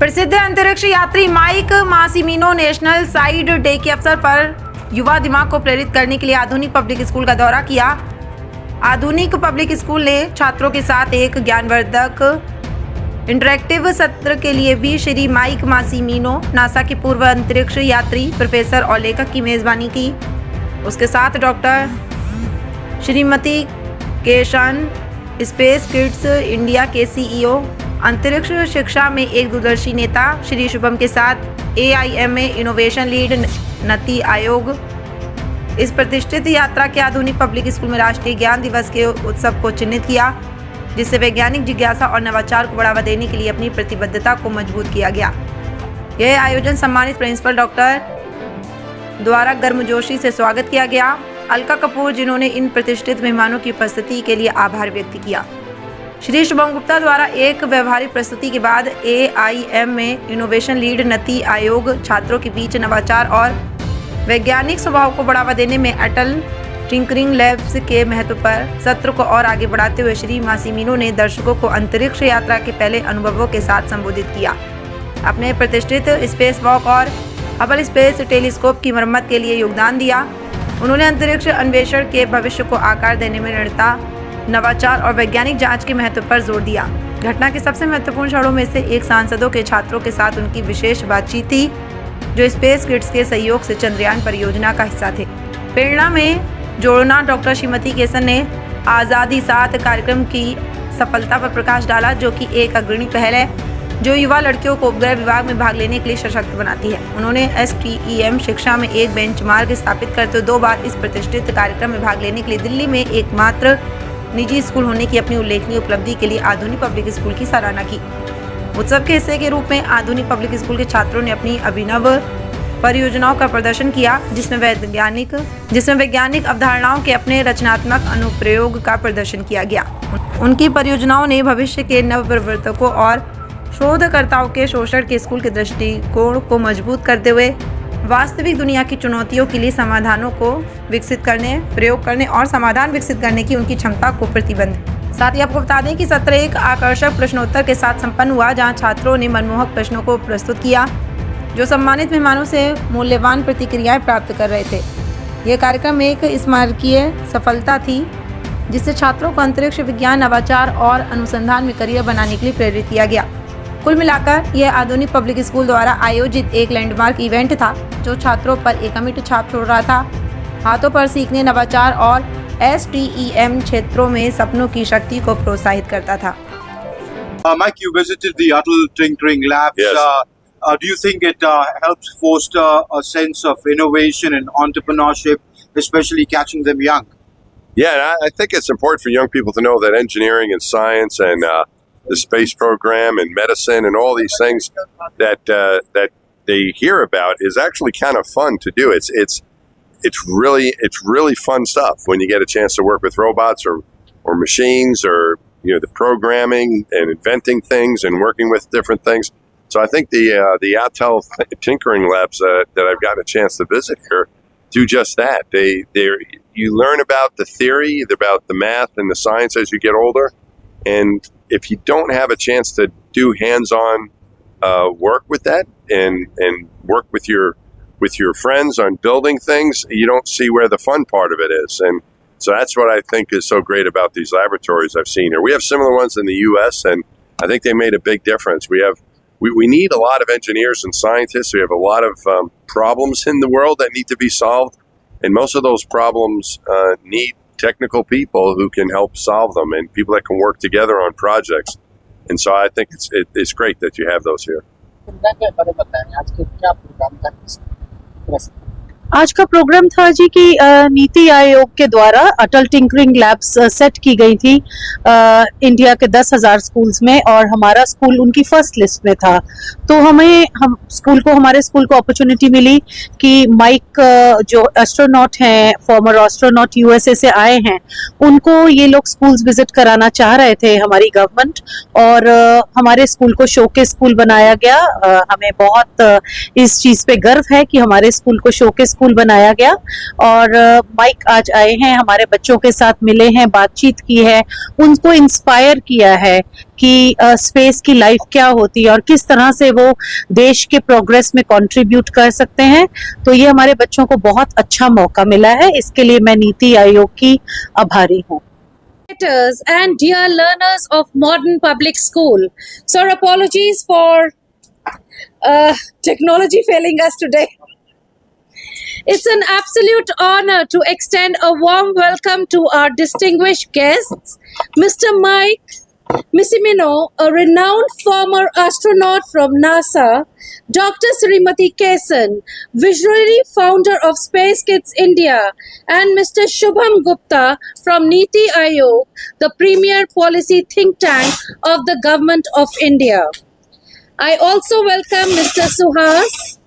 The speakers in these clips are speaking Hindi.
प्रसिद्ध अंतरिक्ष यात्री माइक मासिमिनो नेशनल साइड डे के अवसर पर युवा दिमाग को प्रेरित करने के लिए आधुनिक पब्लिक स्कूल का दौरा किया। आधुनिक पब्लिक स्कूल ने छात्रों के साथ एक ज्ञानवर्धक इंटरैक्टिव सत्र के लिए भी श्री माइक मासिमिनो, नासा के पूर्व अंतरिक्ष यात्री, प्रोफेसर और लेखक की मेजबानी की। उसके साथ डॉक्टर श्रीमती केशन, स्पेस किड्स इंडिया के सीईओ, अंतरिक्ष शिक्षा में एक दूरदर्शी नेता श्री शुभम के साथ AIMA innovation lead NITI Aayog. इस प्रतिष्ठित यात्रा के आधुनिक पब्लिक स्कूल में राष्ट्रीय ज्ञान दिवस के उत्सव को चिन्हित किया, जिससे वैज्ञानिक जिज्ञासा और नवाचार को बढ़ावा देने के लिए अपनी प्रतिबद्धता को मजबूत किया गया। यह आयोजन सम्मानित प्रिंसिपल डॉक्टर द्वारा गर्मजोशी से स्वागत किया गया। अलका कपूर, जिन्होंने इन प्रतिष्ठित मेहमानों की उपस्थिति के लिए आभार व्यक्त किया। श्री शुभम गुप्ता द्वारा एक व्यवहारिक प्रस्तुति के बाद AIMA innovation lead NITI Aayog छात्रों के बीच नवाचार और वैज्ञानिक स्वभाव को बढ़ावा देने में अटल टिंकरिंग लैब्स के महत्व पर सत्र को और आगे बढ़ाते हुए श्री मासिमिनो ने दर्शकों को अंतरिक्ष यात्रा के पहले अनुभवों के साथ संबोधित किया। अपने प्रतिष्ठित स्पेस वॉक और हबल स्पेस टेलीस्कोप की मरम्मत के लिए योगदान दिया। उन्होंने अंतरिक्ष अन्वेषण के भविष्य को आकार देने में दृढ़ता, नवाचार और वैज्ञानिक जांच के महत्व पर जोर दिया। घटना के सबसे महत्वपूर्ण क्षणों में से एक सांसदों के छात्रों के साथ उनकी विशेष बातचीत थी, जो स्पेस किड्स के सहयोग से चंद्रयान परियोजना का हिस्सा थे। प्रेरणा में जोड़ना। डॉक्टर श्रीमती केसन ने आज़ादी 7 कार्यक्रम की सफलता पर प्रकाश डाला, जो कि एक अग्रणी पहल है जो युवा लड़कियों को उपग्रह विभाग में भाग लेने के लिए सशक्त बनाती है। उन्होंने STEM शिक्षा में एक बेंचमार्क स्थापित करते हुए 2 बार इस प्रतिष्ठित कार्यक्रम में भाग लेने के लिए दिल्ली में एकमात्र निजी स्कूल होने की अपनी उल्लेखनीय उपलब्धि के लिए आधुनिक पब्लिक स्कूल की सराहना की। उत्सव के हिस्से के रूप में आधुनिक पब्लिक स्कूल के छात्रों ने अपनी अभिनव परियोजनाओं का प्रदर्शन किया, जिसमें वैज्ञानिक अवधारणाओं के अपने रचनात्मक अनुप्रयोग का प्रदर्शन किया गया। उनकी परियोजनाओं ने भविष्य के नव प्रवर्तकों और शोधकर्ताओं के शोषण के स्कूल के दृष्टिकोण को मजबूत करते हुए वास्तविक दुनिया की चुनौतियों के लिए समाधानों को विकसित करने, प्रयोग करने और समाधान विकसित करने की उनकी क्षमता को प्रतिबंध। साथ ही आपको बता दें कि सत्र एक आकर्षक प्रश्नोत्तर के साथ संपन्न हुआ, जहां छात्रों ने मनमोहक प्रश्नों को प्रस्तुत किया, जो सम्मानित मेहमानों से मूल्यवान प्रतिक्रियाएं प्राप्त कर रहे थे। यह कार्यक्रम एक स्मारकीय सफलता थी, जिससे छात्रों को अंतरिक्ष विज्ञान, नवाचार और अनुसंधान में करियर बनाने के लिए प्रेरित किया गया। कुल मिलाकर यह आधुनिक पब्लिक स्कूल द्वारा आयोजित एक लैंडमार्क इवेंट था, जो छात्रों पर एक अमिट छाप छोड़ रहा था। हाथों पर सीखने, नवाचार और STEM क्षेत्रों में सपनों की शक्ति को प्रोत्साहित करता था। Mike, you visited the Atal Tinkering Labs. Yes. Do you think it helps foster a sense of innovation and entrepreneurship, especially catching them young? Yeah, I think it's important for young people to know that engineering and science and the space program and medicine and all these things that they hear about is actually kind of fun to do. It's really fun stuff when you get a chance to work with robots or machines, or the programming and inventing things and working with different things. So I think the Atal Tinkering Labs that I've gotten a chance to visit here do just that. You learn about the theory, about the math and the science as you get older, and if you don't have a chance to do hands-on work with that and work with your friends on building things, you don't see where the fun part of it is. And so that's what I think is so great about these laboratories I've seen here. We have similar ones in the US, and I think they made a big difference. We need a lot of engineers and scientists. We have a lot of problems in the world that need to be solved, and most of those problems need technical people who can help solve them, and people that can work together on projects. And so I think it's great that you have those here. आज का प्रोग्राम था जी कि नीति आयोग के द्वारा अटल टिंकरिंग लैब्स सेट की गई थी इंडिया के 10,000 स्कूल्स में, और हमारा स्कूल उनकी फर्स्ट लिस्ट में था। तो हमारे स्कूल को अपॉर्चुनिटी मिली कि माइक जो एस्ट्रोनॉट हैं, फॉर्मर एस्ट्रोनॉट USA से आए हैं, उनको ये लोग स्कूल्स विजिट कराना चाह रहे थे, हमारी गवर्नमेंट, और हमारे स्कूल को शोकेस स्कूल बनाया गया। हमें बहुत इस चीज पे गर्व है कि हमारे स्कूल को शोकेस स्कूल स्कूल बनाया गया और माइक आज आए हैं, हमारे बच्चों के साथ मिले हैं, बातचीत की है, उनको इंस्पायर किया है कि स्पेस की लाइफ क्या होती है और किस तरह से वो देश के प्रोग्रेस में कंट्रीब्यूट कर सकते हैं। तो ये हमारे बच्चों को बहुत अच्छा मौका मिला है, इसके लिए मैं नीति आयोग की आभारी हूँ। And dear learners of modern public school, sir, apologies for technology failing us today. It's an absolute honor to extend a warm welcome to our distinguished guests, Mr. Mike Missimino, a renowned former astronaut from NASA, Dr. Srimati Kesan, visionary founder of Space Kids India, and Mr. Shubham Gupta from Niti Aayog, the premier policy think tank of the Government of India. I also welcome Mr. Suhas.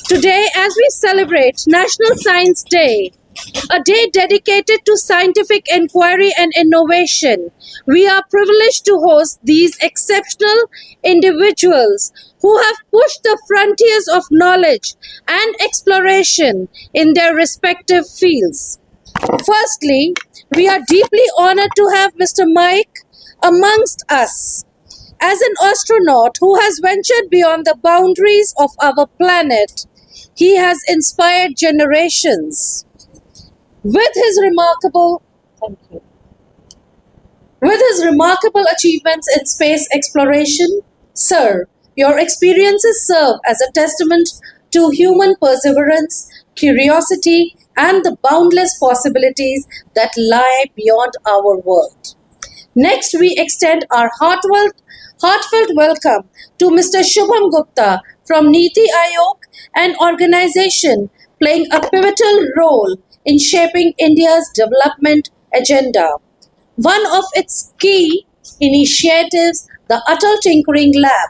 Today, as we celebrate National Science Day, a day dedicated to scientific inquiry and innovation, we are privileged to host these exceptional individuals who have pushed the frontiers of knowledge and exploration in their respective fields. Firstly, we are deeply honored to have Mr. Mike amongst us. As an astronaut who has ventured beyond the boundaries of our planet, he has inspired generations. With his remarkable achievements in space exploration, sir, your experiences serve as a testament to human perseverance, curiosity, and the boundless possibilities that lie beyond our world. Next, we extend our heartfelt welcome to Mr. Shubham Gupta from Niti Aayog, an organization playing a pivotal role in shaping India's development agenda. One of its key initiatives, the Atal Tinkering Lab,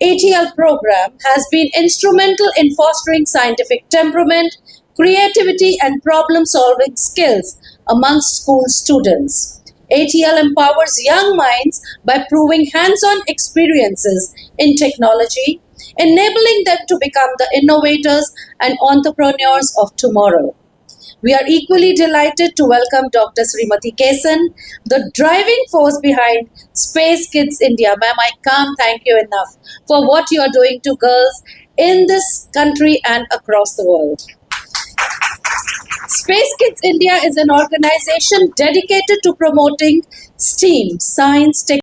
ATL program, has been instrumental in fostering scientific temperament, creativity, and problem-solving skills amongst school students. ATL empowers young minds by proving hands-on experiences in technology, enabling them to become the innovators and entrepreneurs of tomorrow. We are equally delighted to welcome Dr. Srimati Kesan, the driving force behind Space Kids India. Ma'am, I can't thank you enough for what you are doing to girls in this country and across the world. Space Kids India is an organization dedicated to promoting STEAM, science, technology,